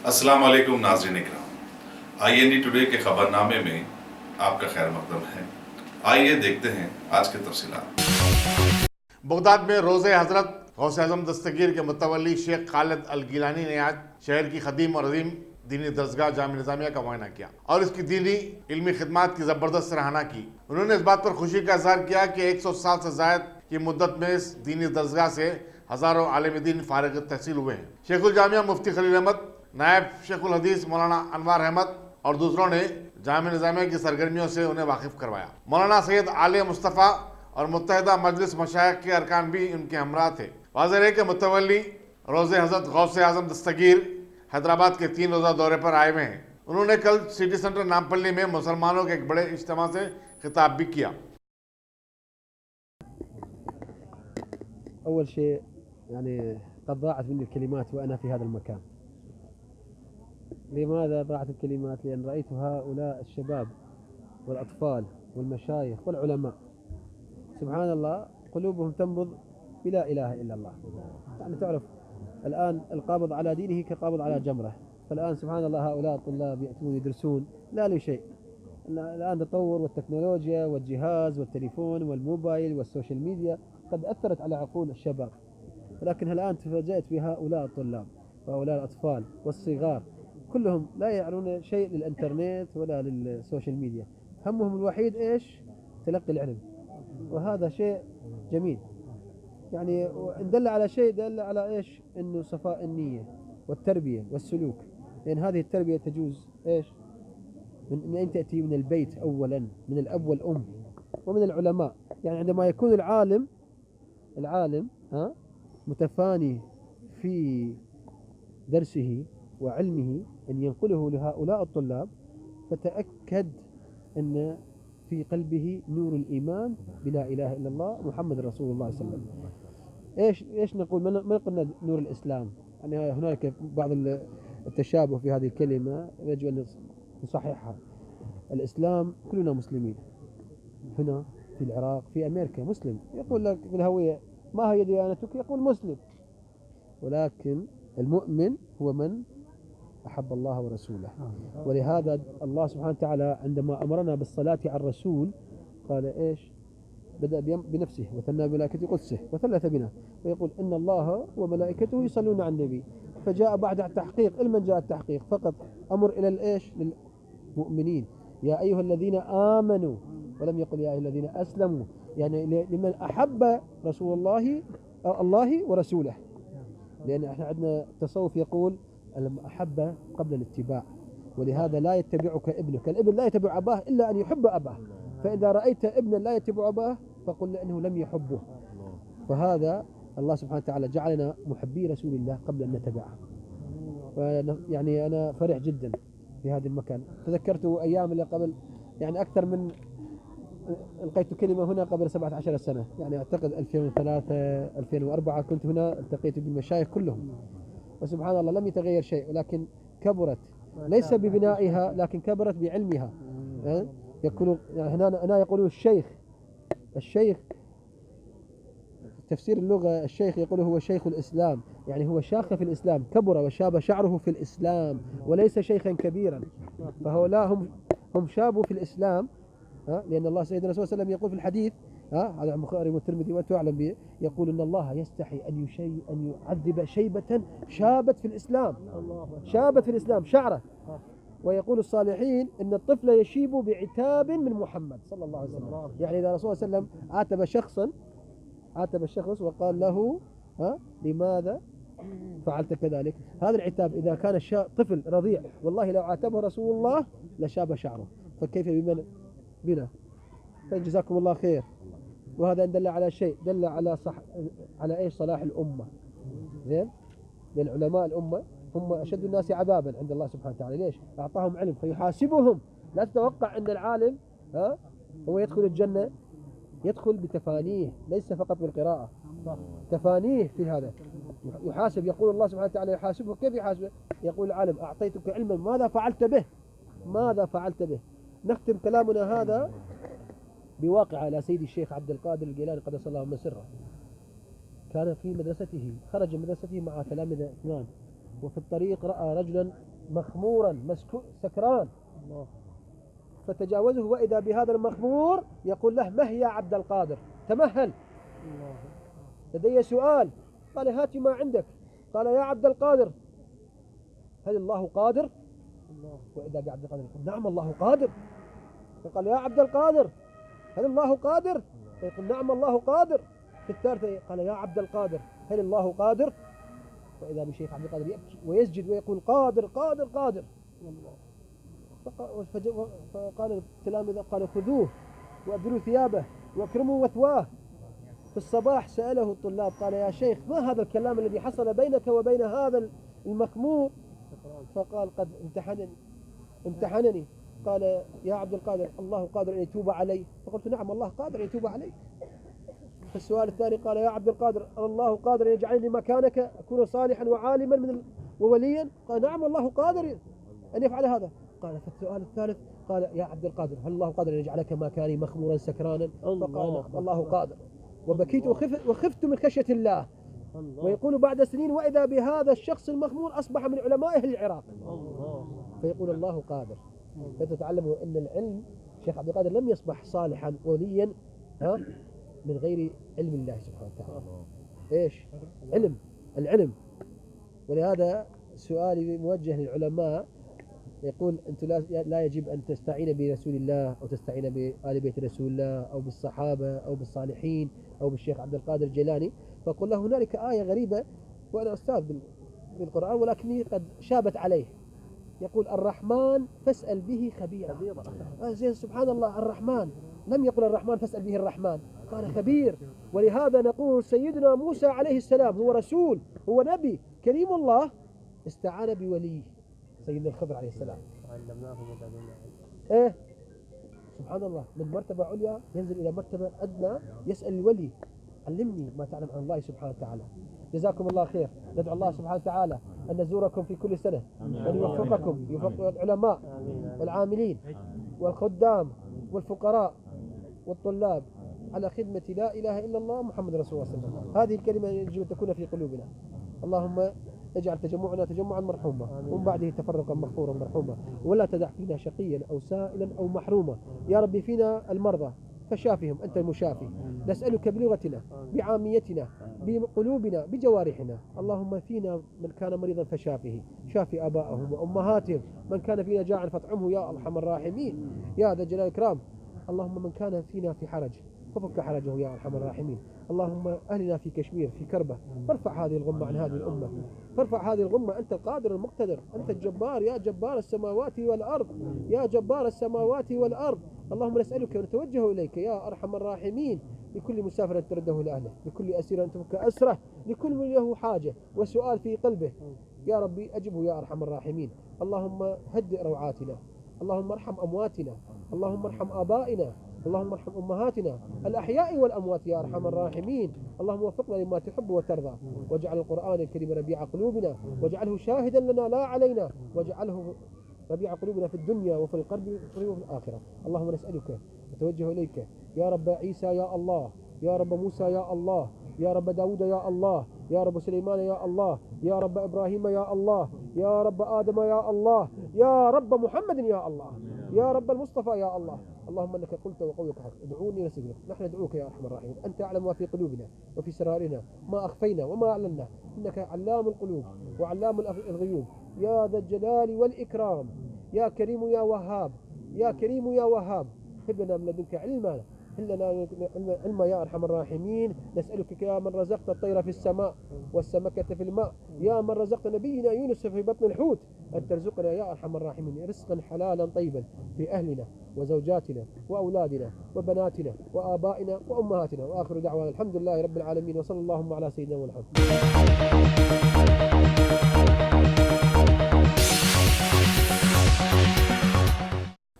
अस्सलाम वालेकुम नाज़रीन इकराम। IND टुडे के खबरनामे में आपका खैर मकदम है। आइए देखते हैं आज के तफसीलात। बगदाद में रोज़े हज़रत गौसे आज़म दस्तगीर के मुतवल्ली शेख खालिद अल गिलानी ने आज शहर की कदीम और अजीम दीनी दरसगाह जामिया निज़ामिया का मुआयना किया और इसकी दीनी इल्मी खिदमात की ज़बरदस्त सराहना की। उन्होंने इस बात पर खुशी का इजहार किया कि 100 साल से ज़ायद की मुद्दत में इस दीनी दरसगाह से हज़ारों आलिम दीन फारिग तहसील हुए हैं। शेखुल जामिया मुफ्ती खलील अहमद, नायब शेखुल हदीस मौलाना अनवार अहमद और दूसरों ने जामिया निज़ामिया की सरगर्मियों से उन्हें वाकिफ करवाया। मौलाना सैयद आले मुस्तफ़ा और मुत्तहिदा मजलिस मशाइख के अरकान भी उनके हमरा थे। वाज़ेह है कि मुतवल्ली रोज़े हज़रत गौसे आज़म दस्तगीर हैदराबाद के 3 रोज़ा दौरे पर आए हुए हैं। उन्होंने कल सिटी सेंटर नामपल्ली में मुसलमानों के एक बड़े इज्तिमा से खिताब भी किया। أول شيء يعني قد ضاعت مني الكلمات وأنا في هذا المكان. لماذا ضاعت الكلمات؟ لأن رأيت هؤلاء الشباب والأطفال والمشايخ والعلماء سبحان الله قلوبهم تنبض بلا إله إلا الله. يعني تعرف الآن القابض على دينه كقابض على جمرة. فالآن سبحان الله هؤلاء الطلاب يأتون يدرسون لا لشيء. الآن التطور والتكنولوجيا والجهاز والتليفون والموبايل والسوشيال ميديا قد أثرت على عقول الشباب، ولكن الآن تفاجأت بهؤلاء الطلاب وهؤلاء الأطفال والصغار كلهم لا يعلمون شيء للإنترنت ولا للسوشيال ميديا، همهم الوحيد إيش؟ تلقي العلم، وهذا شيء جميل. يعني إن دل على شيء دل على إيش؟ إنه صفاء النية والتربية والسلوك، لأن هذه التربية تجوز إيش؟ من أين تأتي؟ من البيت أولا، من الأب والأم ومن العلماء. يعني عندما يكون العالم متفاني في درسه وعلمه أن ينقله لهؤلاء الطلاب، فتأكد أن في قلبه نور الإيمان بلا إله إلا الله محمد رسول الله صلى الله عليه وسلم. إيش نقول؟ ما قلنا نور الإسلام؟ يعني هناك بعض التشابه في هذه الكلمة يجب أن نصححها. الإسلام كلنا مسلمين، هنا في العراق في أمريكا مسلم، يقول لك بالهوية ما هي ديانتك؟ يقول مسلم. ولكن المؤمن هو من أحب الله ورسوله. ولهذا الله سبحانه وتعالى عندما أمرنا بالصلاة على الرسول قال إيش؟ بدأ بنفسه وثنى بملائكته قدسه وثلث بنا، ويقول إن الله وملائكته يصلون على النبي. فجاء بعد التحقيق، لمن جاء التحقيق؟ فقط أمر إلى الإيش؟ للمؤمنين، يا أيها الذين آمنوا، ولم يقل يا أيها الذين أسلموا. يعني لمن أحب رسول الله الله ورسوله، لأن احنا عندنا تصوف يقول المحبة قبل الاتباع، ولهذا لا يتبعك ابنك، الابن لا يتبع أباه إلا أن يحب أباه، فإذا رأيت ابنا لا يتبع أباه فقل لأنه لم يحبه. فهذا الله سبحانه وتعالى جعلنا محبي رسول الله قبل أن نتبعه. يعني أنا فرح جدا في هذا المكان. تذكرت أيام اللي قبل، يعني أكثر من لقيت كلمة هنا قبل 17 سنة، يعني أعتقد 2003 2004 كنت هنا، التقيت بالمشايخ كلهم، وسبحان الله لم يتغير شيء، ولكن كبرت ليس ببنائها لكن كبرت بعلمها. يقولوا هنا يقولوا الشيخ تفسير اللغة، الشيخ يقول هو شيخ الإسلام، يعني هو شاخ في الإسلام، كبر وشاب شعره في الإسلام وليس شيخا كبيرا. فهؤلاء هم شابوا في الإسلام، لأن الله سيدنا صلى الله عليه وسلم يقول في الحديث، هذا البخاري والترمذي وتعلم به، يقول إن الله يستحي أن يعذب شيبة شابت في الإسلام، شابت في الإسلام شعره. ويقول الصالحين إن الطفل يشيب بعتاب من محمد صلى الله عليه وسلم. يعني إذا رسول الله صلى الله عليه وسلم عاتب الشخص وقال له لماذا فعلت كذلك، هذا العتاب إذا كان طفل رضيع والله لو عاتبه رسول الله لشاب شعره، فكيف بنا؟ فجزاكم الله خير. وهذا دل على شيء، دل على ايش؟ صلاح الأمة. زين؟ لأن علماء الأمة هم أشد الناس عذابا عند الله سبحانه وتعالى. ليش؟ أعطاهم علم فيحاسبهم. لا تتوقع أن العالم هو يدخل الجنة، يدخل بتفانيه ليس فقط بالقراءة، تفانيه في هذا يحاسب. يقول الله سبحانه وتعالى يحاسبه. كيف يحاسبه؟ يقول العالم أعطيتك علما ماذا فعلت به. نختم كلامنا هذا بواقع على سيدي الشيخ عبد القادر الجيلاني قدس الله من سره. كان في مدرسته، خرج من مدرسته مع تلامذة 2، وفي الطريق رأى رجلا مخمورا سكران، فتجاوزه وإذا بهذا المخمور يقول له: مه يا عبد القادر، تمهل، لدي سؤال. قال: هات ما عندك. قال: يا عبد القادر، هل الله قادر؟ وإذا بعبد القادر يقول: نعم الله قادر. فقال: يا عبد القادر، هل الله قادر؟ فيقول: نعم الله قادر. في الثالثة قال: يا عبد القادر، هل الله قادر؟ وإذا بشيخ عبد القادر يبكي ويسجد ويقول: قادر قادر قادر. فقال التلاميذ: قالوا: خذوه وأبدلوا ثيابه واكرموا مثواه. في الصباح سأله الطلاب قال: يا شيخ، ما هذا الكلام الذي حصل بينك وبين هذا المخمور؟ فقال: قد امتحنني. قال: يا عبد القادر، الله قادر أن يتوب علي؟ فقلت: نعم الله قادر أن يتوب عليك. في السؤال الثاني قال: يا عبد القادر، الله قادر أن يجعلني مكانك أكون صالحا وعالما ووليا؟ قال: نعم الله قادر أن يفعل هذا. قال في السؤال الثالث قال: يا عبد القادر، هل الله قادر أن يجعلك مكاني مخمورا سكرانا؟ فقال: نعم الله قادر. وبكيت وخفت من خشية الله. ويقول بعد سنين: وإذا بهذا الشخص المخمور أصبح من علماء أهل العراق. فيقول: الله قادر. فتتعلموا أن العلم، الشيخ عبد القادر لم يصبح صالحا وليا من غير علم الله سبحانه وتعالى. إيش؟ العلم. ولهذا سؤالي موجه للعلماء، يقول: أنت لا يجب أن تستعين برسول الله أو تستعين بآل بيت رسول الله أو بالصحابة أو بالصالحين أو بالشيخ عبد القادر الجيلاني. فقل له: هنالك آية غريبة وأنا أستاذ بالقرآن ولكني قد شابت عليه، يقول: الرحمن فاسأل به خبيرا. زين، سبحان الله، الرحمن لم يقل الرحمن فاسأل به الرحمن، قال خبير. ولهذا نقول سيدنا موسى عليه السلام هو رسول، هو نبي كريم الله، استعان بوليه سيدنا الخضر عليه السلام. إيه، سبحان الله، من مرتبة عليا ينزل إلى مرتبة أدنى، يسأل الولي: علمني ما تعلم عن الله سبحانه وتعالى. جزاكم الله خير. ندعو الله سبحانه وتعالى أن نزوركم في كل سنة، وأن يوفقكم، يوفق العلماء والعاملين والخدام والفقراء والطلاب على خدمة لا إله إلا الله محمد رسول الله صلى الله عليه وسلم. هذه الكلمة يجب أن تكون في قلوبنا. اللهم اجعل تجمعنا تجمعا مرحوما، ومن بعده تفرقا مغفورا مرحوما، ولا تدع فينا شقيا أو سائلا أو محروما. يا ربي، فينا المرضى فشافهم، أنت المشافي. نسألك بلغتنا، بعاميتنا، بقلوبنا، بجوارحنا. اللهم فينا من كان مريضا فشافه، شافي آبائهم وأمهاتهم. من كان فينا جاعا فاطعمه يا أرحم الراحمين يا ذا الجلال والإكرام. اللهم من كان فينا في حرج ففك حرجه يا أرحم الراحمين. اللهم أهلنا في كشمير في كربة، فارفع هذه الغمة عن هذه الأمة، فارفع هذه الغمة. أنت القادر المقتدر، أنت الجبار، يا جبار السماوات والأرض، يا جبار السماوات والأرض. اللهم نسألك ونتوجه إليك يا أرحم الراحمين، لكل مسافر أن ترده لأهله، لكل أسير أن تفك أسره، لكل من له حاجة وسؤال في قلبه، يا ربي أجبه يا أرحم الراحمين. اللهم هدئ روعاتنا، اللهم ارحم أمواتنا، اللهم ارحم آبائنا، اللهم ارحم أمهاتنا الأحياء والأموات يا أرحم الراحمين. اللهم وفقنا لما تحب وترضى، واجعل القرآن الكريم ربيع قلوبنا، واجعله شاهدا لنا لا علينا، واجعله ربيع قلوبنا في الدنيا وفي القلب وفي الآخرة. اللهم نسألك نتوجه إليك يا رب عيسى يا الله، يا رب موسى يا الله، يا رب داود يا الله، يا رب سليمان يا الله، يا رب إبراهيم يا الله، يا رب آدم يا الله، يا رب محمد يا الله، يا رب المصطفى يا الله. اللهم انك قلت وقولك حق، ادعوني نستجب لك. نحن ندعوك يا ارحم الراحمين، انت اعلم ما في قلوبنا وفي سرارنا، ما اخفينا وما اعلنا، انك علام القلوب وعلام الغيوب يا ذا الجلال والاكرام، يا كريم يا وهاب، يا كريم يا وهاب. هب لنا من لدنك علما، هب لنا علما يا ارحم الراحمين. نسالك يا من رزقت الطير في السماء والسمكة في الماء، يا من رزقت نبينا يونس في بطن الحوت، ان ترزقنا يا ارحم الراحمين رزقا حلالا طيبا في اهلنا وزوجاتنا وأولادنا وبناتنا وآبائنا وأمهاتنا. وآخر دعوانا الحمد لله رب العالمين، وصلى اللهم على سيدنا محمد.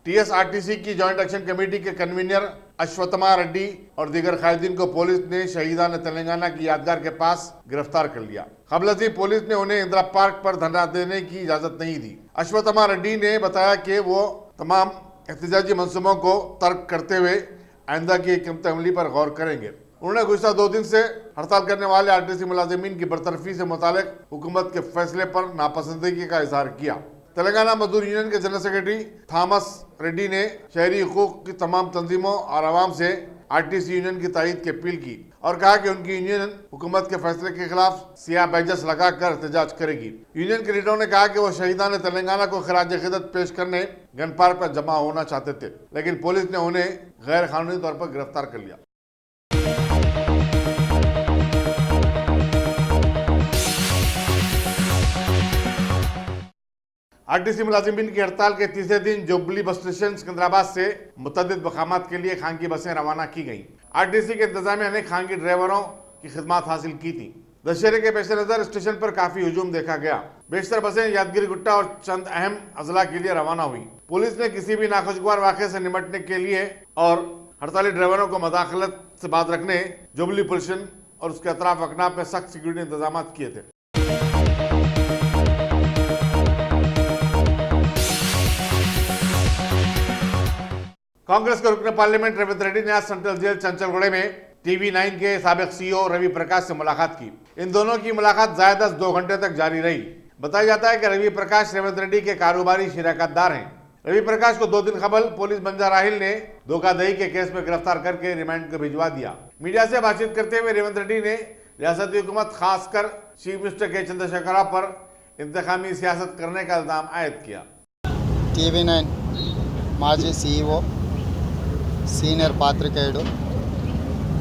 TSRTC की जॉइंट एक्शन कमेटी के कन्वीनर अश्वत्थमा रेड्डी और दीगर कायदीन को पुलिस ने शहीदान तेलंगाना की यादगार के पास गिरफ्तार कर लिया। कबलती पुलिस ने उन्हें इंदिरा पार्क पर धरना देने की इजाजत नहीं दी। अश्वत्थमा रेड्डी ने बताया कि वो तमाम एहतजाजी मंसूबों को तर्क करते हुए आइंदा की हिकमत अमली पर गौर करेंगे। उन्होंने गुज़श्ता 2 दिन से हड़ताल करने वाले आरटीसी मुलाजिमीन की बरतरफी से मुतालिक हुकूमत के फैसले पर नापसंदगी का इजहार किया। तेलंगाना मजदूर यूनियन के जनरल सेक्रेटरी थॉमस रेड्डी ने शहरी हुकूक की तमाम तंजीमों और आवाम से आरटीसी यूनियन की तायद की अपील की और कहा कि उनकी यूनियन हुकूमत के फैसले के खिलाफ सियाह बैजस लगाकर एहतजाज करेगी। यूनियन के लीडरों ने कहा कि वो शहीदान तेलंगाना को खराज अकीदत पेश करने गन पार्क पर जमा होना चाहते थे, लेकिन पुलिस ने उन्हें गैर कानूनी तौर पर गिरफ्तार कर लिया। आरटीसी मुलाजिमीन की हड़ताल के तीसरे दिन जुबली बस स्टेशन सिकंदराबाद से मुतअद्दिद मकामात के लिए खानगी बसें रवाना की गईं। आरटीसी के इंतजामिया ने खानगी ड्राइवरों की खिदमत हासिल की थी। दशहरे के पेश नजर स्टेशन पर काफी हुजूम देखा गया। बेशतर बसें यादगिरी गुट्टा और चंद अहम अजला के लिए रवाना हुई। पुलिस ने किसी भी नाखुशगवार वाक़े से निपटने के लिए और हड़ताली ड्राइवरों को मदाखलत से बात रखने जुबली पुलिस और उसके अतराफ अकनाफ में सख्त सिक्योरिटी इंतजाम किए थे। कांग्रेस के रुकन पार्लियामेंट रविंद्र रेड्डी ने आज सेंट्रल जेल चंचलगढ़ में TV9 के साबिक CEO रवि प्रकाश से मुलाकात की। इन दोनों की मुलाकात ज़्यादा 2 घंटे तक जारी रही। बताया जाता है कि रवि प्रकाश रेवंत रेड्डी के कारोबारी शिराकतदार हैं। रवि प्रकाश को 2 दिन कबल पुलिस बंजाराहिल ने धोखाधड़ी के केस में गिरफ्तार करके रिमांड पर भिजवा दिया। मीडिया से बातचीत करते हुए रेवंत रेड्डी ने रियासती हुकूमत खासकर चीफ मिनिस्टर के चंद्रशेखर राव पर इंतकामी सियासत करने का इल्जाम आयद किया। TV9 మాజీ CEO సీనియర్ పాత్రికేయుడు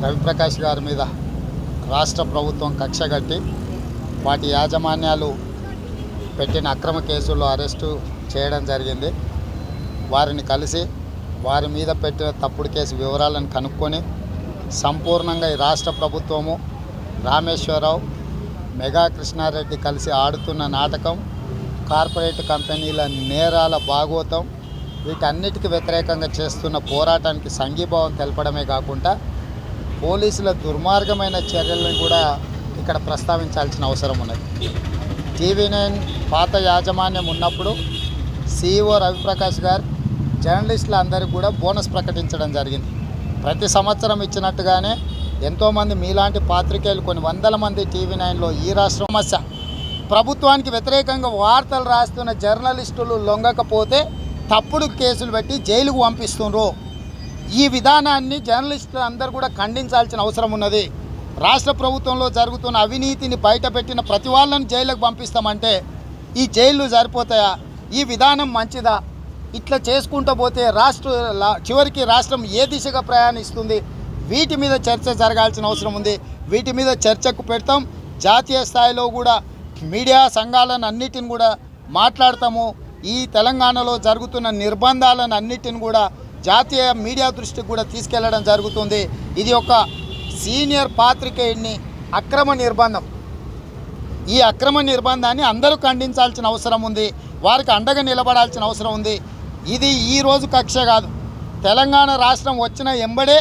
రవిప్రకాష్ గారి మీద రాష్ట్ర ప్రభుత్వం కక్షగట్టి వాటి యాజమాన్యాలు పెట్టిన అక్రమ కేసుల్లో అరెస్టు చేయడం జరిగింది. వారిని కలిసి వారి మీద పెట్టిన తప్పుడు కేసు వివరాలను కనుక్కొని సంపూర్ణంగా ఈ రాష్ట్ర ప్రభుత్వము రామేశ్వరరావు మెగా కృష్ణారెడ్డి కలిసి ఆడుతున్న నాటకం, కార్పొరేట్ కంపెనీల నేరాల భాగోతం, వీటన్నిటికీ వ్యతిరేకంగా చేస్తున్న పోరాటానికి సంఘీభావం తెలపడమే కాకుండా పోలీసుల దుర్మార్గమైన చర్యలను కూడా ఇక్కడ ప్రస్తావించాల్సిన అవసరం ఉన్నది. TV9 పాత యాజమాన్యం ఉన్నప్పుడు CEO రవిప్రకాష్ గారు జర్నలిస్టులందరికీ కూడా బోనస్ ప్రకటించడం జరిగింది. ప్రతి సంవత్సరం ఇచ్చినట్టుగానే ఎంతోమంది మీలాంటి పాత్రికేయులు కొన్ని వందల మంది TV9లో ఈ రాష్ట్ర సమస్య ప్రభుత్వానికి వ్యతిరేకంగా వార్తలు రాస్తున్న జర్నలిస్టులు లొంగకపోతే తప్పుడు కేసులు పెట్టి జైలుకు పంపిస్తున్నారు. ఈ విధానాన్ని జర్నలిస్టులు అందరూ కూడా ఖండించాల్సిన అవసరం ఉన్నది. రాష్ట్ర ప్రభుత్వంలో జరుగుతున్న అవినీతిని బయటపెట్టిన ప్రతి వాళ్ళని జైలుకు పంపిస్తామంటే ఈ జైళ్ళు సరిపోతాయా? ఈ విధానం మంచిదా? ఇట్లా చేసుకుంటూ పోతే చివరికి రాష్ట్రం ఏ దిశగా ప్రయాణిస్తుంది? వీటి మీద చర్చ జరగాల్సిన అవసరం ఉంది. వీటి మీద చర్చకు పెడతాం. జాతీయ స్థాయిలో కూడా మీడియా సంఘాలను అన్నిటిని కూడా మాట్లాడతాము. ఈ తెలంగాణలో జరుగుతున్న నిర్బంధాలను అన్నిటిని కూడా జాతీయ మీడియా దృష్టికి కూడా తీసుకెళ్లడం జరుగుతుంది. ఇది ఒక సీనియర్ పాత్రికేయుడిని అక్రమ నిర్బంధం. ఈ అక్రమ నిర్బంధాన్ని అందరూ ఖండించాల్సిన అవసరం ఉంది. వారికి అండగా నిలబడాల్సిన అవసరం ఉంది. ఇది ఈ రోజు కక్ష కాదు. తెలంగాణ రాష్ట్రం వచ్చిన ఎంబడే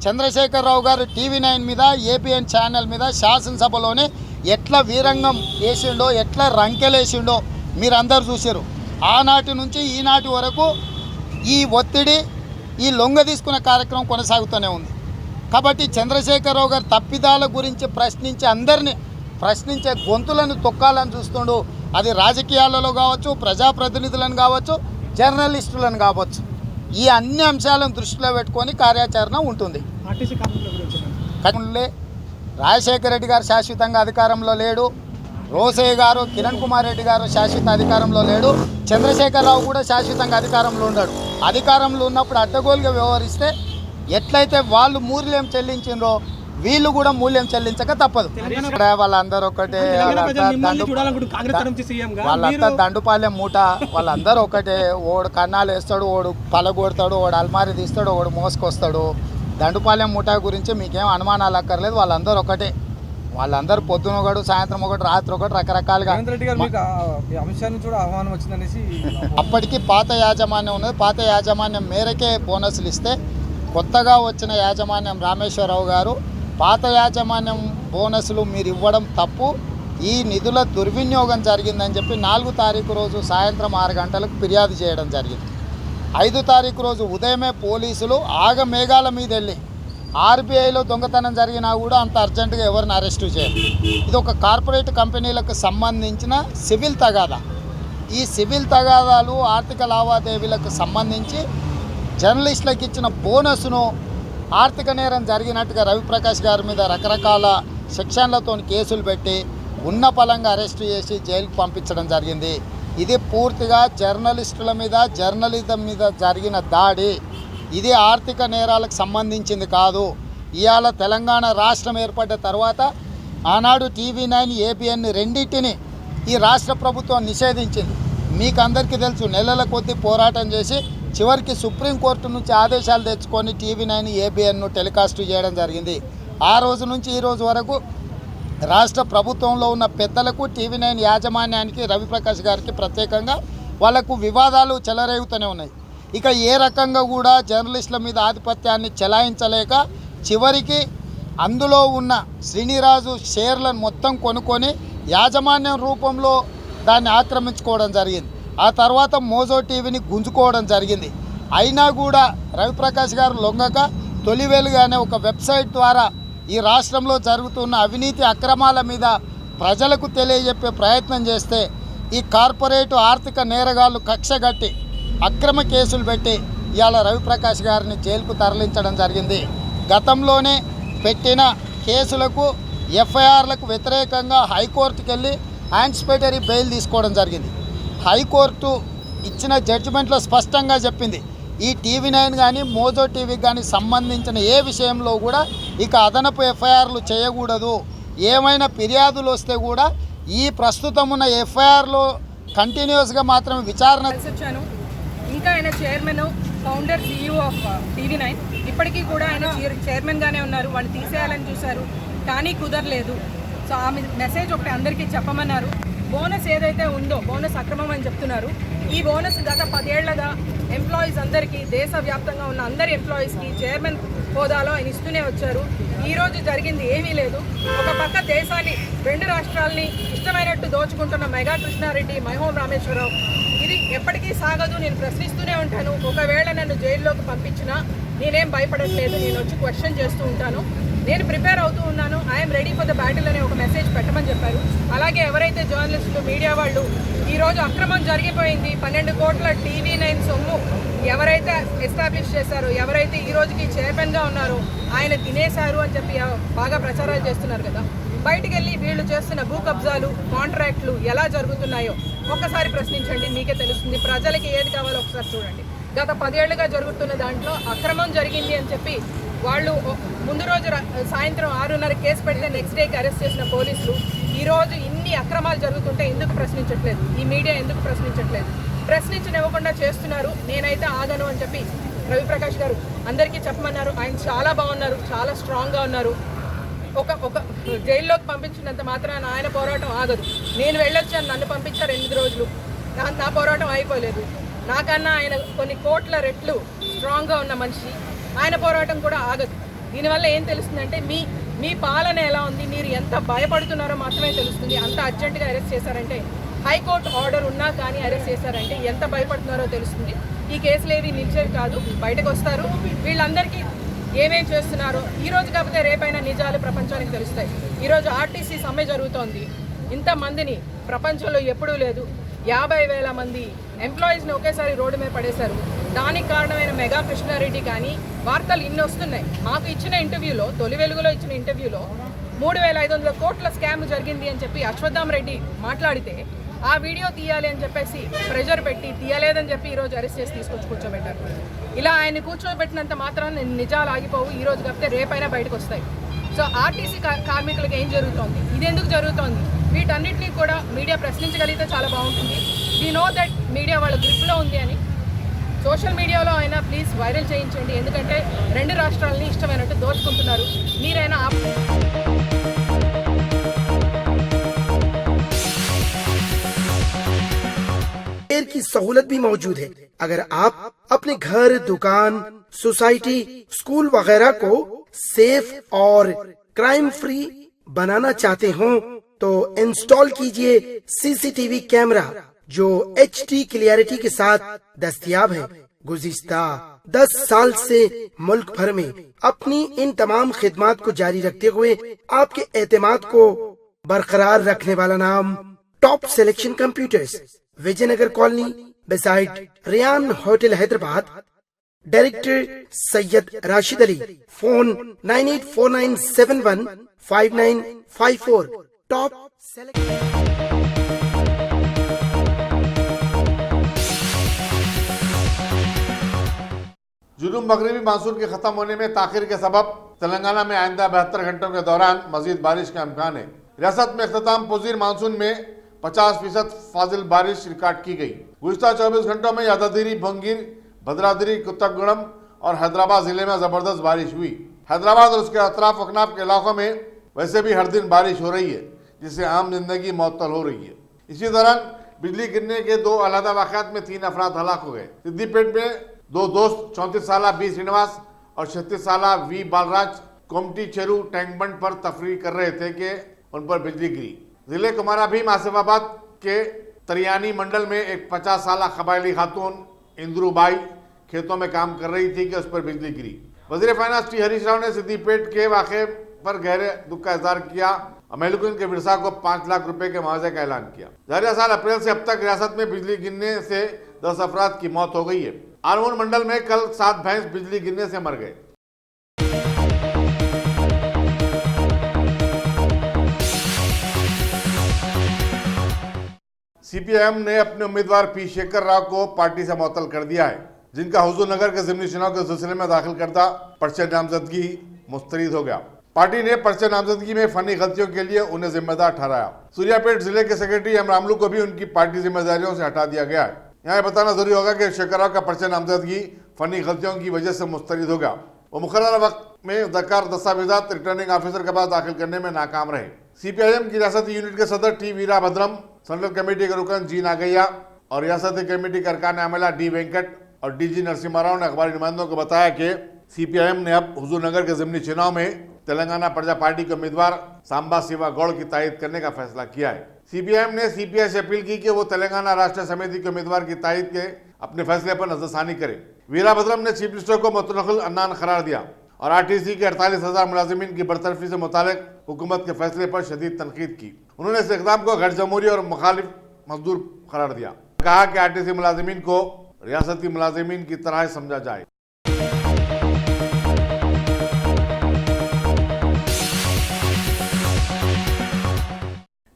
చంద్రశేఖరరావు గారు TV9 మీద APN ఛానల్ మీద శాసనసభలోనే ఎట్లా వీరంగం వేసిండో, ఎట్లా రంకెలేసిండో మీరందరూ చూశారు. ఆనాటి నుంచి ఈనాటి వరకు ఈ ఒత్తిడి, ఈ లొంగ తీసుకునే కార్యక్రమం కొనసాగుతూనే ఉంది. కాబట్టి చంద్రశేఖరరావు గారు తప్పిదాల గురించి అందరినీ ప్రశ్నించే గొంతులను తొక్కాలని చూస్తుండు. అది రాజకీయాలలో కావచ్చు, ప్రజాప్రతినిధులను కావచ్చు, జర్నలిస్టులను కావచ్చు. ఈ అన్ని అంశాలను దృష్టిలో పెట్టుకొని కార్యాచరణ ఉంటుంది. రాజశేఖర రెడ్డి గారు శాశ్వతంగా అధికారంలో లేడు. రోసయ్య గారు, కిరణ్ కుమార్ రెడ్డి గారు శాశ్వత అధికారంలో లేడు. చంద్రశేఖరరావు కూడా శాశ్వతంగా అధికారంలో ఉన్నాడు. అధికారంలో ఉన్నప్పుడు అడ్డగోలుగా వ్యవహరిస్తే ఎట్లయితే వాళ్ళు మూల్యం చెల్లించిండ్రో వీళ్ళు కూడా మూల్యం చెల్లించక తప్పదు. వాళ్ళందరూ ఒకటే, వాళ్ళంతా దండుపాలెం మూట, వాళ్ళందరూ ఒకటే. ఓడు కన్నాలు వేస్తాడు, ఓడు పలగొడతాడు, ఓడు అల్మారి తీస్తాడు, ఓడు మోసుకొస్తాడు. దండుపాలెం మూట గురించి మీకేం అనుమానాలు అక్కర్లేదు. వాళ్ళందరూ ఒకటే. వాళ్ళందరూ పొద్దున ఒకటి, సాయంత్రం ఒకటి, రాత్రి ఒకటి, రకరకాలుగా. అప్పటికి పాత యాజమాన్యం ఉన్నది. పాత యాజమాన్యం మేరకే బోనస్లు ఇస్తే కొత్తగా వచ్చిన యాజమాన్యం రామేశ్వరరావు గారు పాత యాజమాన్యం బోనస్లు మీరు ఇవ్వడం తప్పు, ఈ నిధుల దుర్వినియోగం జరిగిందని చెప్పి 4 తారీఖు రోజు సాయంత్రం 6 గంటలకు ఫిర్యాదు చేయడం జరిగింది. 5 తారీఖు రోజు ఉదయమే పోలీసులు ఆగమేఘాల మీద వెళ్ళి ఆర్బీఐలో దొంగతనం జరిగినా కూడా అంత అర్జెంటుగా ఎవరిని అరెస్టు చేయరు. ఇది ఒక కార్పొరేట్ కంపెనీలకు సంబంధించిన సివిల్ తగాదా. ఈ సివిల్ తగాదాలు ఆర్థిక లావాదేవీలకు సంబంధించి జర్నలిస్టులకు ఇచ్చిన బోనస్ను ఆర్థిక నేరం జరిగినట్టుగా రవిప్రకాష్ గారి మీద రకరకాల సెక్షన్లతో కేసులు పెట్టి ఉన్న పలంగా అరెస్టు చేసి జైలుకు పంపించడం జరిగింది. ఇది పూర్తిగా జర్నలిస్టుల మీద, జర్నలిజం మీద జరిగిన దాడి. ఇది ఆర్థిక నేరాలకు సంబంధించింది కాదు. ఇవాళ తెలంగాణ రాష్ట్రం ఏర్పడ్డ తర్వాత ఆనాడు TV9, ABN రెండింటిని ఈ రాష్ట్ర ప్రభుత్వం నిషేధించింది. మీకు అందరికీ తెలుసు, నెలల కొద్దీ పోరాటం చేసి చివరికి సుప్రీంకోర్టు నుంచి ఆదేశాలు తెచ్చుకొని TV9, ABNను టెలికాస్ట్ చేయడం జరిగింది. ఆ రోజు నుంచి ఈ రోజు వరకు రాష్ట్ర ప్రభుత్వంలో ఉన్న పెద్దలకు, TV9 యాజమాన్యానికి, రవిప్రకాష్ గారికి ప్రత్యేకంగా వాళ్లకు వివాదాలు చెలరేగుతూనే ఉన్నాయి. ఇక ఏ రకంగా కూడా జర్నలిస్టుల మీద ఆధిపత్యాన్ని చెలాయించలేక చివరికి అందులో ఉన్న శ్రీనిరాజు షేర్లను మొత్తం కొనుక్కొని యాజమాన్యం రూపంలో దాన్ని ఆక్రమించుకోవడం జరిగింది. ఆ తర్వాత మోజో టీవీని గుంజుకోవడం జరిగింది. అయినా కూడా రవిప్రకాష్ గారు లొంగక తొలి వెలుగు అనే ఒక వెబ్సైట్ ద్వారా ఈ రాష్ట్రంలో జరుగుతున్న అవినీతి అక్రమాల మీద ప్రజలకు తెలియజెప్పే ప్రయత్నం చేస్తే ఈ కార్పొరేట్ ఆర్థిక నేరగాళ్ళు కక్షగట్టి అక్రమ కేసులు పెట్టి ఇవాళ రవిప్రకాష్ గారిని జైలుకు తరలించడం జరిగింది. గతంలోనే పెట్టిన కేసులకు, FIRలకు వ్యతిరేకంగా హైకోర్టుకు వెళ్ళి యాంటిసిపేటరీ బెయిల్ తీసుకోవడం జరిగింది. హైకోర్టు ఇచ్చిన జడ్జిమెంట్లో స్పష్టంగా చెప్పింది, ఈ TV9 కానీ మోజో టీవీకి కానీ సంబంధించిన ఏ విషయంలో కూడా ఇక అదనపు FIRలు చేయకూడదు. ఏమైనా ఫిర్యాదులు వస్తే కూడా ఈ ప్రస్తుతం ఉన్న FIRలో కంటిన్యూస్గా మాత్రమే విచారణ. ఇంకా ఆయన chairman, founder, CEO of TV9. ఇప్పటికీ కూడా ఆయన చైర్మన్గానే ఉన్నారు. వాళ్ళు తీసేయాలని చూశారు కానీ కుదరలేదు. సో ఆ మెసేజ్ ఒకటి అందరికీ చెప్పమన్నారు. బోనస్ ఏదైతే ఉందో, బోనస్ అక్రమం అని చెప్తున్నారు. ఈ బోనస్ గత 10 ఏళ్లుగా ఎంప్లాయీస్ అందరికీ, దేశవ్యాప్తంగా ఉన్న అందరి ఎంప్లాయీస్కి చైర్మన్ హోదాలో ఆయన ఇస్తూనే వచ్చారు. ఈరోజు జరిగింది ఏమీ లేదు. ఒక పక్క దేశాన్ని, 2 రాష్ట్రాలని ఇష్టమైనట్టు దోచుకుంటున్న మెగా కృష్ణారెడ్డి, మైహోం రామేశ్వరరావు, ఇది ఎప్పటికీ సాగదు. నేను ప్రశ్నిస్తూనే ఉంటాను. ఒకవేళ నన్ను జైల్లోకి పంపించినా నేనేం భయపడట్లేదు. నేను వచ్చి క్వశ్చన్ చేస్తూ ఉంటాను. నేను ప్రిపేర్ అవుతూ ఉన్నాను. I'm ready for the battle అనే ఒక మెసేజ్ పెట్టమని చెప్పారు. అలాగే ఎవరైతే జర్నలిస్టులు, మీడియా వాళ్ళు ఈరోజు అక్రమం జరిగిపోయింది, 12 కోట్ల TV9 సొమ్ము ఎవరైతే ఎస్టాబ్లిష్ చేశారో, ఎవరైతే ఈ రోజుకి చైర్మన్గా ఉన్నారో ఆయన తినేశారు అని చెప్పి బాగా ప్రచారాలు చేస్తున్నారు కదా. బయటికి వెళ్ళి వీళ్ళు చేస్తున్న భూ కబ్జాలు, కాంట్రాక్ట్లు ఎలా జరుగుతున్నాయో ఒక్కసారి ప్రశ్నించండి, మీకే తెలుస్తుంది. ప్రజలకి ఏది కావాలో ఒకసారి చూడండి. గత 10 ఏళ్లుగా జరుగుతున్న దాంట్లో అక్రమం జరిగింది అని చెప్పి వాళ్ళు ముందు రోజు సాయంత్రం 6:30 కేసు పెడితే నెక్స్ట్ డేకి అరెస్ట్ చేసిన పోలీసులు ఈరోజు ఇన్ని అక్రమాలు జరుగుతుంటే ఎందుకు ప్రశ్నించట్లేదు? ఈ మీడియా ఎందుకు ప్రశ్నించట్లేదు? ప్రశ్నించనివ్వకుండా చేస్తున్నారు. నేనైతే ఆగను అని చెప్పి రవిప్రకాష్ గారు అందరికీ చెప్పమన్నారు. ఆయన చాలా బాగున్నారు, చాలా స్ట్రాంగ్గా ఉన్నారు. ఒక జైల్లోకి పంపించినంత మాత్రాన ఆయన పోరాటం ఆగదు. నేను వెళ్ళొచ్చాను, నన్ను పంపించారు 8 రోజులు, నా పోరాటం అయిపోలేదు. నాకన్నా ఆయన కొన్ని కోట్ల రెట్లు స్ట్రాంగ్గా ఉన్న మనిషి, ఆయన పోరాటం కూడా ఆగదు. దీనివల్ల ఏం తెలుస్తుందంటే మీ పాలన ఎలా ఉంది, మీరు ఎంత భయపడుతున్నారో మాత్రమే తెలుస్తుంది. అంత అర్జెంటుగా అరెస్ట్ చేశారంటే, హైకోర్టు ఆర్డర్ ఉన్నా కానీ అరెస్ట్ చేశారంటే ఎంత భయపడుతున్నారో తెలుస్తుంది. ఈ కేసులు ఏవి నిలిచేవి కాదు, బయటకు వస్తారు. వీళ్ళందరికీ ఏమేం చేస్తున్నారో ఈ రోజు కాకపోతే రేపైనా నిజాలు ప్రపంచానికి తెలుస్తాయి. ఈరోజు RTC సమ్మె జరుగుతోంది. ఇంతమందిని ప్రపంచంలో ఎప్పుడూ లేదు. 50,000 మంది ఎంప్లాయీస్ని ఒకేసారి రోడ్డు మీద పడేశారు. దానికి కారణమైన మెగా కృష్ణారెడ్డి కానీ వార్తలు ఇన్ని వస్తున్నాయి. మాకు ఇచ్చిన ఇంటర్వ్యూలో, తొలి వెలుగులో ఇచ్చిన ఇంటర్వ్యూలో 3,500 కోట్ల స్కామ్ జరిగింది అని చెప్పి అశ్వత్థామ రెడ్డి మాట్లాడితే ఆ వీడియో తీయాలి అని చెప్పేసి ప్రెషర్ పెట్టి తీయలేదని చెప్పి ఈరోజు అరెస్ట్ చేసి తీసుకొచ్చి కూర్చోబెట్టారు. ఇలా ఆయన కూర్చోబెట్టినంత మాత్రాన నిజాలు ఆగిపోవు. ఈ రోజు కాకపోతే రేపైనా బయటకు వస్తాయి. సో RTC కార్మికులకు ఏం జరుగుతోంది, ఇది ఎందుకు జరుగుతోంది, వీటన్నిటినీ కూడా మీడియా ప్రశ్నించగలిగితే చాలా బాగుంటుంది. వీ నో దట్ మీడియా వాళ్ళ గ్రిప్లో ఉంది అని. సోషల్ మీడియాలో అయినా ప్లీజ్ వైరల్ చేయించండి. ఎందుకంటే 2 రాష్ట్రాలని ఇష్టమైనట్టు దోచుకుంటున్నారు. మీరైనా की सहूलत भी मौजूद है। अगर आप अपने घर, दुकान, सोसाइटी, स्कूल वगैरह को सेफ और क्राइम फ्री बनाना चाहते हो तो इंस्टॉल कीजिए CCTV कैमरा जो HD क्लियरिटी के साथ दस्तयाब है। गुज़िश्ता 10 साल से मुल्क भर में अपनी इन तमाम खिदमात को जारी रखते हुए आपके एतमाद को बरकरार रखने वाला नाम top selection computers. Vijaynagar colony beside Rayan Hotel Hyderabad. Director Sayyid Rashid Ali. Phone 9849715954. Top select. जुनूब मगरबी मानसून के खत्म होने में ताखिर के सबब तेलंगाना में आइंदा 72 घंटों के दौरान मजीद बारिश का इम्कान है। रियासत में अख्ताम पजीर मानसून में 50% फाजिल बारिश रिकॉर्ड की गई। गुज़िश्ता 24 घंटों में यादाद्री, भंगीर, भद्राद्री, कुत्तगुड़म और हैदराबाद जिले में जबरदस्त बारिश हुई। हैदराबाद और उसके अतराफ अकनाफ के इलाकों में वैसे भी हर दिन बारिश हो रही है, जिससे आम जिंदगी मुअत्तल हो रही है। इसी दौरान बिजली गिरने के 2 अलग वाक़यात में 3 अफराद हलाक हो गए। सिद्दीपेट में 2 दोस्त 34 साल बी श्रीनिवास और 36 साल वी बालराज कोमटी चेरू टैंक बंड पर तफरी कर रहे थे कि उन पर बिजली गिरी। जिले कुमारा भीम आसिफाबाद के तरियानी मंडल में एक 50 साल कबायली खातून इंद्रूबाई खेतों में काम कर रही थी कि उस पर बिजली गिरी। वज़ीर फाइनेंस टी हरीश राव ने सिद्दीपेट के वाक़े पर गहरे दुख का इजहार किया। अमेलुकुन के विरसा को 5 लाख रुपए के मुआवजे का ऐलान किया। जारी साल अप्रैल से अब तक रियासत में बिजली गिरने से 10 अफराद की मौत हो गई है। आलमोर मंडल में कल 7 भैंस बिजली गिरने से मर गए। सीपीआईएम ने अपने उम्मीदवार पी शेखर राव को पार्टी से मुअत्तल कर दिया है, जिनका हुजूर नगर के ज़िमनी चुनाव के सिलसिले में दाखिल करदा पर्चे नामजदगी मुस्तरद हो गया। पार्टी ने पर्चे नामजदगी में फनी गलतियों के लिए उन्हें जिम्मेदार ठहराया। सूर्यापेट जिले के सेक्रेटरी एम रामलू को भी उनकी पार्टी जिम्मेदारियों से हटा दिया गया है। यहाँ बताना जरूरी होगा कि शेखर राव का पर्चे नामजदगी फनी गलतियों की वजह से मुस्तरद हो गया। वो मुकर्रर वक्त में दरकार दस्तावेजात रिटर्निंग ऑफिसर के पास दाखिल करने में नाकाम रहे। सीपीआईएम की रियासती यूनिट के सदर टी वीराभद्रम, सेंट्रल कमेटी के रुकन जी नागैया और रियासती कमेटी के अरकान अमला डी वेंकट और डीजी नरसिम्हा राव ने अखबारी नुमाइंदों को बताया कि सीपीआईएम ने अब हुजूर नगर के ज़िमनी चुनाव में तेलंगाना प्रजा पार्टी के उम्मीदवार सांबा शिवा गौड़ की तायद करने का फैसला किया है। सीपीआईएम ने सीपीआई से अपील की कि वो तेलंगाना राष्ट्र समिति के उम्मीदवार की तायद के अपने फैसले पर नजरसानी करे। वीराभद्रम ने चीफ मिनिस्टर को मुतनक़िल अन्नान करार दिया और आरटीसी के 48,000 मुलाजिमीन की बरतरफी से मुतालिक हुकूमत के फैसले पर शदीद तनकीद की। उन्होंने इस इक़दाम को गैर जमहूरी और मुखालिफ मजदूर करार दिया। कहा कि आरटीसी मुलाजिमीन को रियासती मुलाजिमीन की तरह समझा जाए।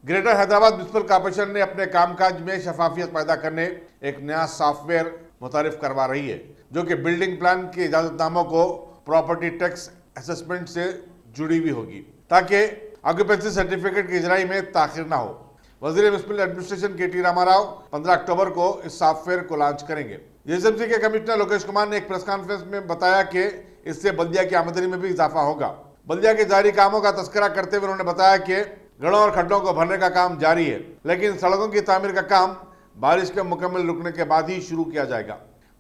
ग्रेटर हैदराबाद म्युनिसिपल कॉर्पोरेशन ने अपने कामकाज में शफाफियत पैदा करने एक नया सॉफ्टवेयर मुतारिफ करवा रही है, जो कि बिल्डिंग प्लान के इजाजतनामों को प्रॉपर्टी टैक्स असेसमेंट से जुड़ी हुई होगी, ताकि ऑक्यूपेंसी सर्टिफिकेट की इजराई में ताखिर ना हो। वजीर म्युनिसिपल एडमिनिस्ट्रेशन के.टी. रामाराव 15 अक्टूबर को इस सॉफ्टवेयर को लॉन्च करेंगे। जीएसएमसी के कमिश्नर लोकेश कुमार ने एक प्रेस कॉन्फ्रेंस में बताया कि इससे बल्दिया की आमदनी में भी इजाफा होगा। बल्दिया के जारी कामों का तस्करा करते हुए उन्होंने बताया कि गढ़ों और खड्डों को भरने का काम जारी है, लेकिन सड़कों की तामीर का काम बारिश के मुकम्मल रुकने के बाद ही शुरू किया जाएगा।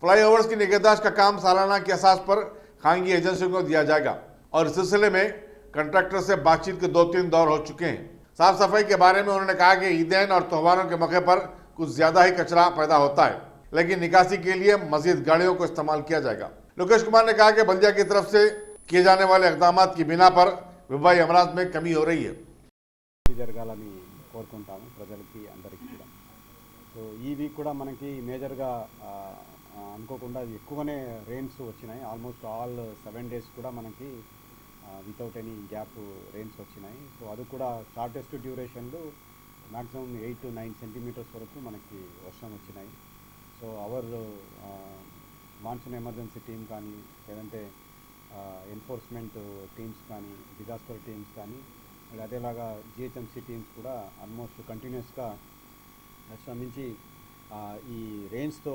फ्लाईओवर्स की निगहदाश्त का काम सालाना के असास पर खानगी एजेंसियों को दिया जाएगा और इस सिलसिले में कंट्रैक्टर से बातचीत के 2-3 दौर हो चुके हैं। साफ सफाई के बारे में उन्होंने कहा कि ईदैन और त्योहारों के मौके पर कुछ ज्यादा ही कचरा पैदा होता है, लेकिन निकासी के लिए मजीद गाड़ियों को इस्तेमाल किया जाएगा। लोकेश कुमार ने कहा कि बल्दिया की तरफ से किए जाने वाले इकदाम की बिना पर वबाई अमराज में कमी हो रही है। జరగాలని కోరుకుంటాము ప్రజలకి అందరికీ కూడా। సో ఈ వీక్ కూడా మనకి మేజర్గా అనుకోకుండా ఎక్కువనే రెయిన్స్ వచ్చినాయి. ఆల్మోస్ట్ ఆల్ 7 days కూడా మనకి వితౌట్ ఎనీ గ్యాప్ రెయిన్స్ వచ్చినాయి. సో అది కూడా షార్టెస్ట్ డ్యూరేషన్లో మ్యాక్సిమం 8 to 9 సెంటీమీటర్స్ వరకు మనకి వర్షం వచ్చినాయి. So our monsoon emergency team కానీ లేదంటే ఎన్ఫోర్స్మెంట్ టీమ్స్ కానీ డిజాస్టర్ టీమ్స్ కానీ అదేలాగా జిహెచ్ఎంసీ టీమ్స్ కూడా ఆల్మోస్ట్ కంటిన్యూస్గా శ్రమించి ఈ రెయిన్స్తో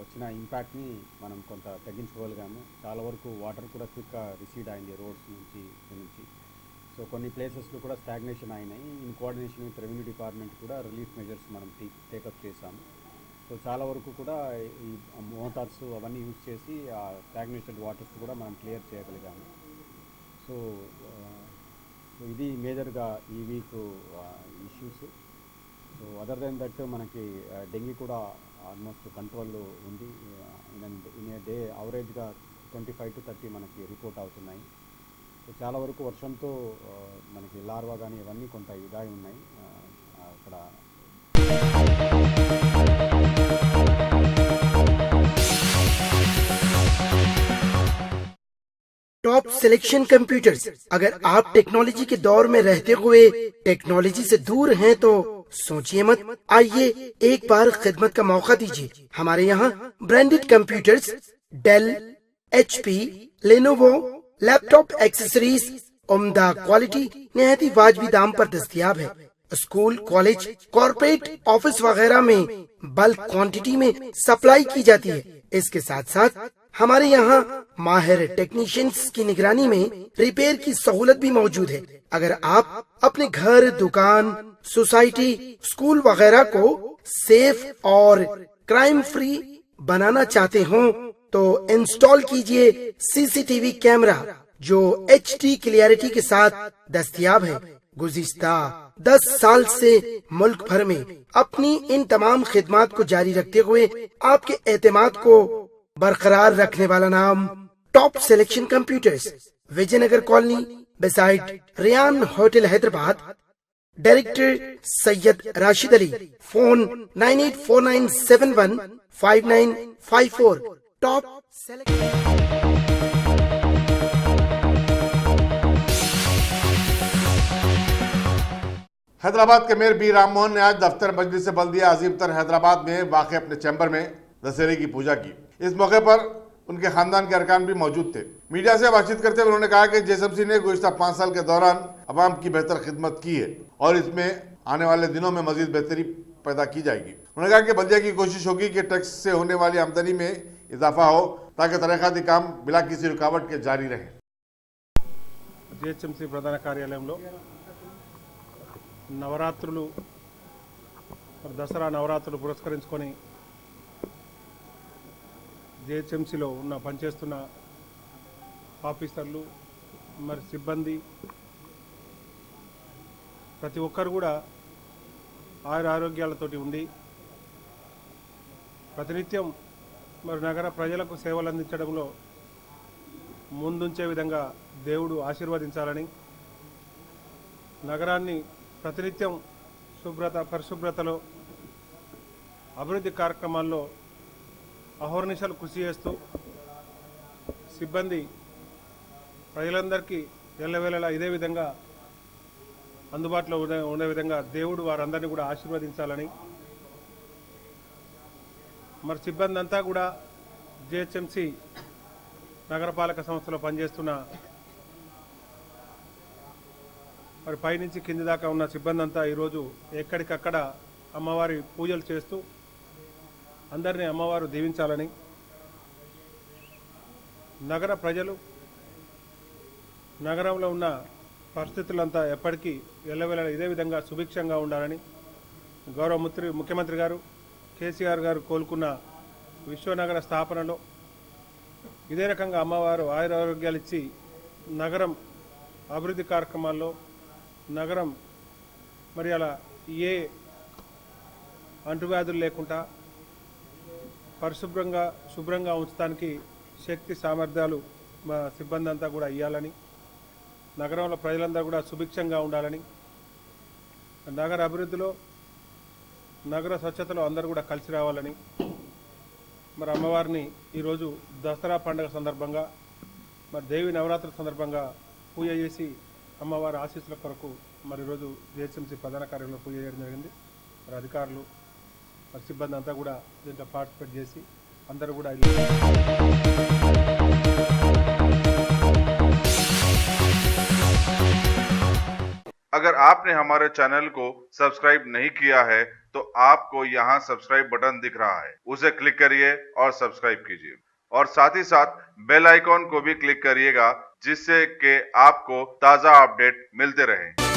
వచ్చిన ఇంపాక్ట్ని మనం కొంత తగ్గించుకోగలిగాము. చాలా వరకు వాటర్ కూడా క్విక్గా రిసీడ్ అయింది రోడ్స్ నుంచి. సో కొన్ని ప్లేసెస్లో కూడా స్టాగ్నేషన్ అయినాయి. In coordination with revenue department కూడా రిలీఫ్ మెజర్స్ మనం టేకప్ చేశాము. సో చాలా వరకు కూడా ఈ మోటార్స్ అవన్నీ యూజ్ చేసి ఆ స్టాగ్నేటెడ్ వాటర్స్ కూడా మనం క్లియర్ చేయగలిగాము. సో ఇది మేజర్గా ఈ week issues. So other than that మనకి డెంగీ కూడా ఆల్మోస్ట్ కంట్రోల్లో ఉంది. ఇన్ ఏ డే అవరేజ్గా 25 to 30 మనకి రిపోర్ట్ అవుతున్నాయి. సో చాలా వరకు వర్షంతో మనకి లార్వా కానీ ఇవన్నీ కొంత ఇదాయి ఉన్నాయి అక్కడ. Top selection computers. अगर आप टेक्नोलॉजी के दौर में रहते हुए टेक्नोलॉजी से दूर हैं तो सोचिए मत, आइए एक बार खिदमत का मौका दीजिए। हमारे यहाँ branded computers Dell, HP, Lenovo, laptop accessories उम्दा क्वालिटी निहायत ही वाजबी दाम पर दस्तयाब है। स्कूल, कॉलेज, कॉर्पोरेट, ऑफिस वगैरह में बल्क क्वांटिटी में सप्लाई की जाती है। इसके साथ साथ हमारे यहाँ माहिर टेक्नीशियंस की निगरानी में रिपेयर की सहूलत भी मौजूद है। अगर आप अपने घर, दुकान, सोसाइटी, स्कूल वगैरह को सेफ और क्राइम फ्री बनाना चाहते हो तो इंस्टॉल कीजिए CCTV कैमरा जो HD क्लियरिटी के साथ दस्तयाब है। गुज़िश्ता 10 साल से मुल्क भर में अपनी इन तमाम खिदमात को जारी रखते हुए आपके एतमाद को बरकरार रखने वाला नाम top selection computers, Vijaynagar colony beside Rayan hotel Hyderabad. Director Syed Rashid Ali. Phone 9849715954। Top Hyderabad के मेयर बी राम मोहन ने आज दफ्तर मजलिस बल्दिया अजीम तर हैदराबाद में वाक़ अपने चैम्बर में दशहरे की पूजा की। इस मौके पर उनके खानदान के अरकान भी मौजूद थे। मीडिया से बातचीत करते हुए उन्होंने कहा कि JSMC ने गुज़िश्ता 5 साल के दौरान अवाम की बेहतर खिदमत की है और इसमें आने वाले दिनों में मजीद बेहतरी पैदा की जाएगी। उन्होंने कहा कि बल्दिया की कोशिश होगी कि टैक्स से होने वाली आमदनी में इजाफा हो ताकि तरक्याती काम बिला किसी रुकावट के जारी रहे। GHMC ప్రధాన కార్యాలయంలో నవరాత్రులు దసరా నవరాత్రులు పురస్కరించుకొని GHMCలో ఉన్న పనిచేస్తున్న ఆఫీసర్లు మరి సిబ్బంది ప్రతి ఒక్కరు కూడా ఆరోగ్యాలతోటి ఉండి ప్రతినిత్యం మరి నగర ప్రజలకు సేవలు అందించడంలో ముందుంచే విధంగా దేవుడు ఆశీర్వదించాలని, నగరాన్ని ప్రతినిత్యం పరిశుభ్రతలో అభివృద్ధి కార్యక్రమాల్లో అహర్నిశలు కృషి చేస్తూ సిబ్బంది ప్రజలందరికీ ఎల్లవేళలా ఇదే విధంగా అందుబాటులో ఉండే విధంగా దేవుడు వారందరినీ కూడా ఆశీర్వదించాలని, మరి సిబ్బంది అంతా కూడా GHMC నగరపాలక సంస్థలో పనిచేస్తున్న మరి పైనుంచి కింది దాకా ఉన్న సిబ్బంది అంతా ఈరోజు ఎక్కడికక్కడ అమ్మవారి పూజలు చేస్తూ అందరినీ అమ్మవారు దీవించాలని, నగర ప్రజలు నగరంలో ఉన్న పరిస్థితులంతా ఎప్పటికీ ఎల్లవేళ ఇదే విధంగా సుభిక్షంగా ఉండాలని గౌరవ ముఖ్యమంత్రి గారు కేసీఆర్ గారు కోలుకున్న విశ్వనగర స్థాపనలో ఇదే రకంగా అమ్మవారు ఆయురారోగ్యాలు ఇచ్చి నగరం అభివృద్ధి కార్యక్రమాల్లో నగరం మరి అలా ఏ అంటువ్యాధులు లేకుండా శుభ్రంగా ఉంచడానికి శక్తి సామర్థ్యాలు మా సిబ్బంది అంతా కూడా ఇవ్వాలని, నగరంలో ప్రజలందరూ కూడా సుభిక్షంగా ఉండాలని, నగర అభివృద్ధిలో నగర స్వచ్ఛతలో అందరూ కూడా కలిసి రావాలని మరి అమ్మవారిని ఈరోజు దసరా పండుగ సందర్భంగా మరి దేవి నవరాత్రుల సందర్భంగా పూజ చేసి అమ్మవారి ఆశీస్సుల కొరకు మరి ఈరోజు GHMC ప్రధాన కార్యాలయంలో పూజ చేయడం జరిగింది। మరి అధికారులు మరి సిబ్బంది అంతా కూడా దీంట్లో పార్టిసిపేట్ చేసి అందరూ కూడా अगर आपने हमारे चैनल को सब्सक्राइब नहीं किया है तो आपको यहाँ सब्सक्राइब बटन दिख रहा है, उसे क्लिक करिए और सब्सक्राइब कीजिए और साथ ही साथ बेल आइकॉन को भी क्लिक करिएगा जिससे कि आपको ताज़ा अपडेट मिलते रहें।